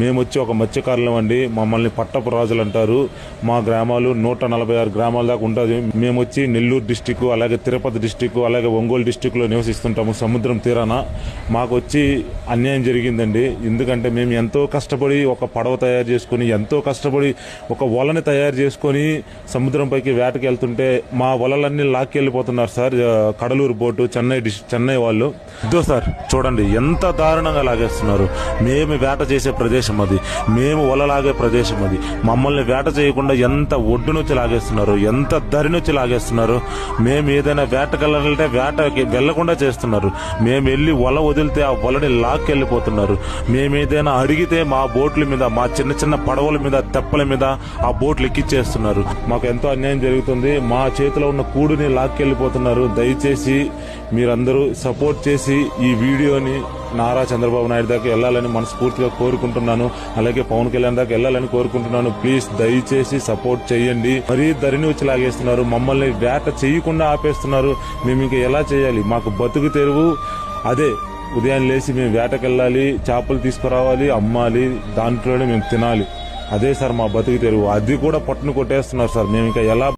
మేము వచ్చి ఒక మత్స్యకారులం అండి. మమ్మల్ని పట్టపు రాజులు అంటారు. మా గ్రామాలు 146 గ్రామాల దాకా ఉంటుంది. మేము వచ్చి నెల్లూరు డిస్టిక్, అలాగే తిరుపతి డిస్టిక్, అలాగే ఒంగోలు డిస్టిక్లో నివసిస్తుంటాము సముద్రం తీరాన. మాకు వచ్చి అన్యాయం జరిగిందండి. ఎందుకంటే మేము ఎంతో కష్టపడి ఒక పడవ తయారు చేసుకుని, ఎంతో కష్టపడి ఒక వలని తయారు చేసుకొని సముద్రం పైకి వేటకి వెళ్తుంటే మా వలలన్నీ లాక్కెళ్ళిపోతున్నారు సార్. కడలూరు బోటు, చెన్నై వాళ్ళు. ఇదో సార్ చూడండి ఎంత దారుణంగా లాగేస్తున్నారు. మేము వేట చేసే ప్రదేశం అది, మేము వల లాగే ప్రదేశం అది. మమ్మల్ని వేట చేయకుండా ఎంత ఒడ్డునొచ్చి లాగేస్తున్నారు, ఎంత దరినొచ్చి లాగేస్తున్నారు. మేము ఏదైనా వేటకెళ్ళాలంటే వేటకి వెళ్లకుండా చేస్తున్నారు. మేము వెళ్ళి వల వదిలితే ఆ వలని లాక్కెళ్ళిపోతున్నారు. మేము ఏదైనా అడిగితే మా బోట్ల మీద, మా చిన్న చిన్న పడవల మీద, తెప్పల మీద ఆ బోట్లు ఎక్కిచ్చేస్తున్నారు. మాకు ఎంతో అన్యాయం జరుగుతుంది. మా చేతిలో ఉన్న కూడుని లాక్కెళ్ళిపోతున్నారు. దయచేసి మీరందరూ సపోర్ట్ చేసి ఈ వీడియోని నారా చంద్రబాబు నాయుడు దాకా వెళ్ళాలని మనస్ఫూర్తిగా కోరుకుంటున్నాను. అలాగే పవన్ కళ్యాణ్ దాకా వెళ్ళాలని కోరుకుంటున్నాను. ప్లీజ్ దయచేసి సపోర్ట్ చేయండి. మరీ ధరిని వచ్చి లాగేస్తున్నారు. మమ్మల్ని వేట చేయకుండా ఆపేస్తున్నారు. మేము ఇంకా ఎలా చేయాలి? మాకు బతుకు తెరువు అదే. ఉదయం లేచి మేము వేటకెళ్ళాలి, చేపలు తీసుకురావాలి, అమ్మాలి, దాంట్లోనే మేము తినాలి. అదే సార్ మా బతుకు తెరువు. అది కూడా పట్టును కొట్టేస్తున్నారు సార్. మేము ఇంకా ఎలా